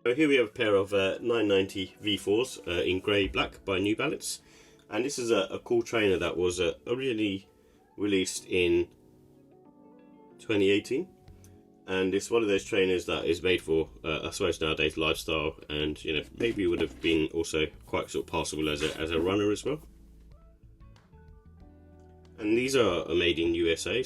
So here we have a pair of 990 V4s in grey black by New Balance, and this is a cool trainer that was originally released in 2018, and it's one of those trainers that is made for I suppose nowadays lifestyle, and maybe would have been also quite sort of passable as a runner as well. And these are made in USA,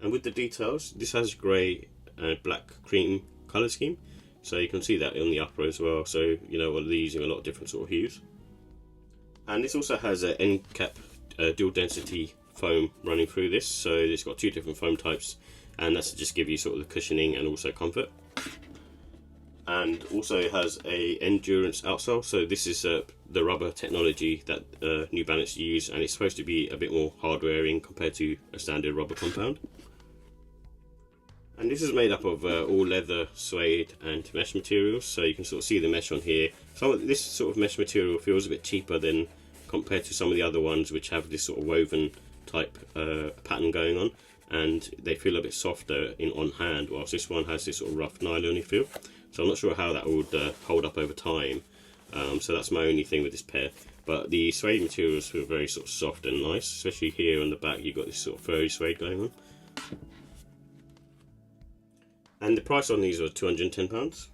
and with the details, this has grey and black cream colour scheme. So you can see that on the upper as well. So they're using a lot of different sort of hues. And this also has an Encap dual density foam running through this. So it's got two different foam types, and that's to just give you sort of the cushioning and also comfort. And also it has a Ndurance outsole. So this is the rubber technology that New Balance use, and it's supposed to be a bit more hard wearing compared to a standard rubber compound. And this is made up of all leather, suede and mesh materials, so you can sort of see the mesh on here. This sort of mesh material feels a bit cheaper than compared to some of the other ones which have this sort of woven type pattern going on, and they feel a bit softer on hand, whilst this one has this sort of rough nylon-y feel. So I'm not sure how that would hold up over time, so that's my only thing with this pair. But the suede materials feel very sort of soft and nice, especially here on the back you've got this sort of furry suede going on. And the price on these was £210.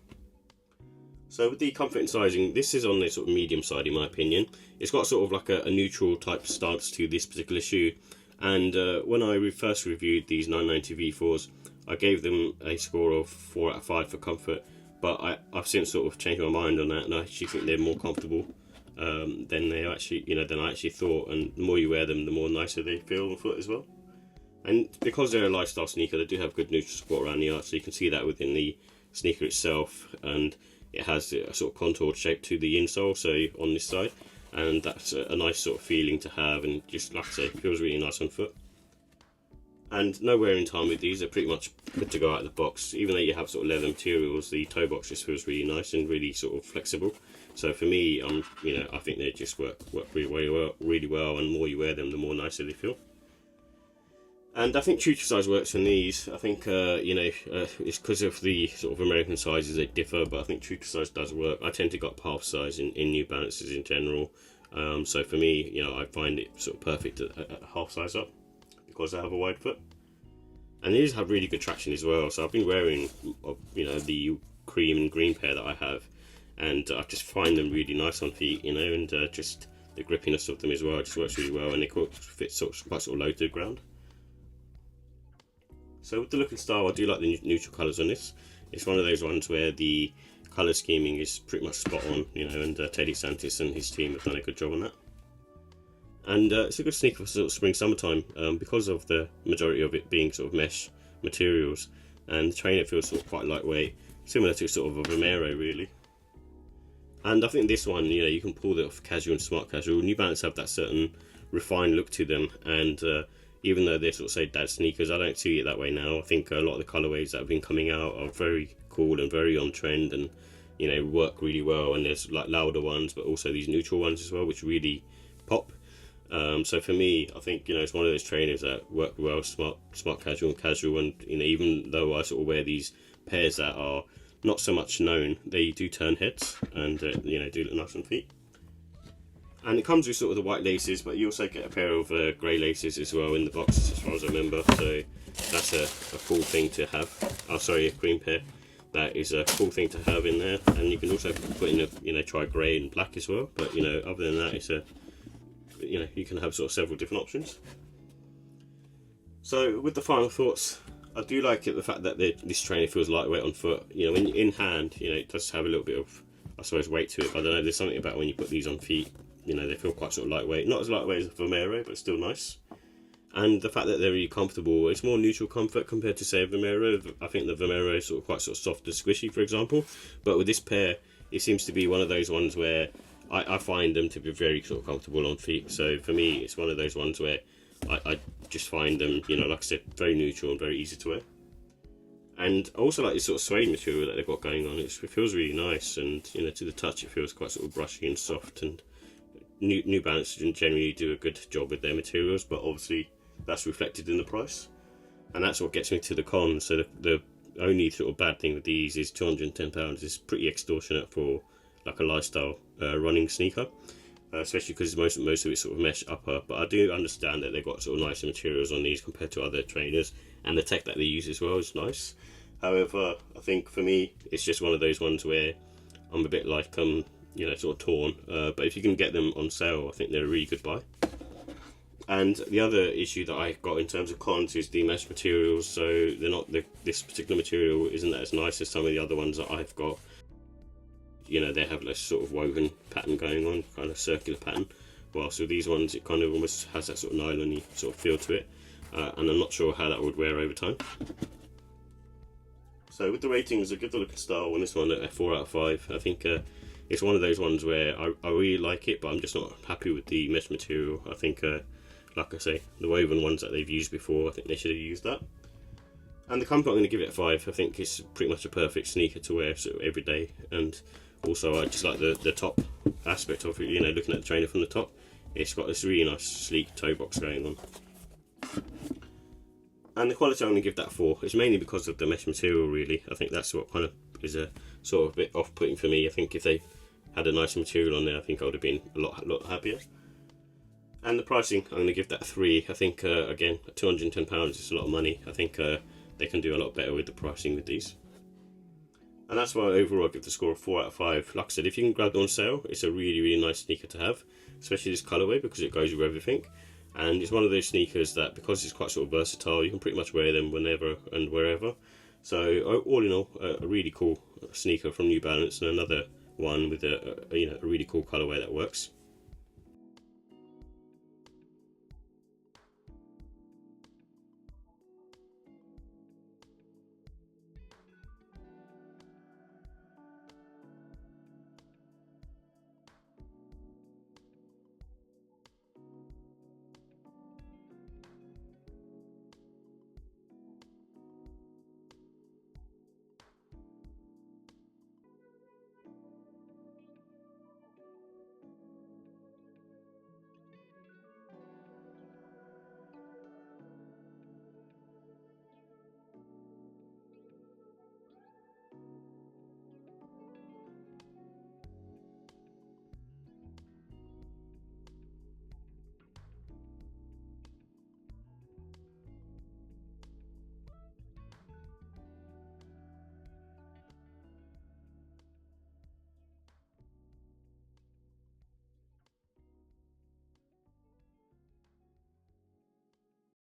So with the comfort and sizing, this is on the sort of medium side in my opinion. It's got sort of like a neutral type stance to this particular shoe. And when I first reviewed these 990 V4s, I gave them a score of 4 out of 5 for comfort. But I've since sort of changed my mind on that, and I actually think they're more comfortable than they actually, than I actually thought. And the more you wear them, the more nicer they feel on foot as well. And because they're a lifestyle sneaker, they do have good neutral support around the arch, so you can see that within the sneaker itself. And it has a sort of contoured shape to the insole, so on this side, and that's a nice sort of feeling to have, and just like I say, it feels really nice on foot. And no wearing time with these, they're pretty much good to go out of the box. Even though you have sort of leather materials, the toe box just feels really nice and really sort of flexible. So for me, I think they just work really well, and the more you wear them, the more nicer they feel. And I think true to size works on these. I think it's because of the sort of American sizes they differ, but I think true to size does work. I tend to go up half size in New Balances in general, so for me, I find it sort of perfect at half size up because I have a wide foot. And these have really good traction as well. So I've been wearing the cream and green pair that I have, and I just find them really nice on feet, and just the grippiness of them as well just works really well, and they fit quite sort of low to the ground. So with the look and style, I do like the neutral colours on this. It's one of those ones where the colour scheming is pretty much spot on, and Teddy Santis and his team have done a good job on that. And it's a good sneaker for sort of spring, summertime, because of the majority of it being sort of mesh materials, and the trainer feels sort of quite lightweight, similar to sort of a Vomero really. And I think this one, you can pull it off casual and smart casual. New Balance have that certain refined look to them, and even though they sort of say dad sneakers, I don't see it that way now. I think a lot of the colourways that have been coming out are very cool and very on trend, and work really well. And there's like louder ones, but also these neutral ones as well, which really pop. So for me, I think it's one of those trainers that work well, smart casual and casual. And even though I sort of wear these pairs that are not so much known, they do turn heads and do look nice on feet. And it comes with sort of the white laces, but you also get a pair of grey laces as well in the box, as far as I remember. So that's a cool thing to have. Oh, sorry, a cream pair. That is a cool thing to have in there. And you can also put in try grey and black as well. But other than that, it's you can have sort of several different options. So with the final thoughts, I do like the fact that this trainer feels lightweight on foot. When in hand, it does have a little bit of, I suppose, weight to it. But I don't know, there's something about when you put these on feet. They feel quite sort of lightweight. Not as lightweight as a Vomero, but still nice. And the fact that they're really comfortable, it's more neutral comfort compared to, say, a Vomero. I think the Vomero is quite soft and squishy, for example. But with this pair, it seems to be one of those ones where I find them to be very sort of comfortable on feet. So for me, it's one of those ones where I just find them, like I said, very neutral and very easy to wear. And I also like this sort of suede material that they've got going on. It feels really nice, and to the touch, it feels quite sort of brushy and soft. And New Balance generally do a good job with their materials, but obviously that's reflected in the price, and that's what gets me to the cons. So the only sort of bad thing with these is £210 is pretty extortionate for like a lifestyle running sneaker, especially because most of it's sort of mesh upper. But I do understand that they've got sort of nicer materials on these compared to other trainers, and the tech that they use as well is nice. However, I think for me it's just one of those ones where I'm a bit like you know, sort of torn. But if you can get them on sale, I think they're a really good buy. And the other issue that I got in terms of cons is the mesh materials. So they're not this particular material isn't as nice as some of the other ones that I've got. You know, they have less sort of woven pattern going on, kind of circular pattern. Whilst with these ones, it kind of almost has that sort of nylon-y sort of feel to it. And I'm not sure how that would wear over time. So with the ratings, I give the look and style on this one a 4 out of 5. I think it's one of those ones where I really like it, but I'm just not happy with the mesh material. I think, like I say, the woven ones that they've used before, I think they should have used that. And the comfort, I'm going to give it a 5. I think it's pretty much a perfect sneaker to wear sort of every day. And also, I just like the top aspect of it, you know, looking at the trainer from the top. It's got this really nice, sleek toe box going on. And the quality, I'm going to give that 4. It's mainly because of the mesh material, really. I think that's what kind of is a sort of a bit off-putting for me. I think if they had a nicer material on there, I think I would have been a lot happier. And the pricing, I'm going to give that 3. I think, again, £210 is a lot of money. I think they can do a lot better with the pricing with these. And that's why overall I give the score a 4 out of 5. Like I said, if you can grab them on sale, it's a really nice sneaker to have, especially this colourway, because it goes with everything. And it's one of those sneakers that, because it's quite sort of versatile, you can pretty much wear them whenever and wherever. So all in all, a really cool sneaker from New Balance, and another one with a really cool colourway that works.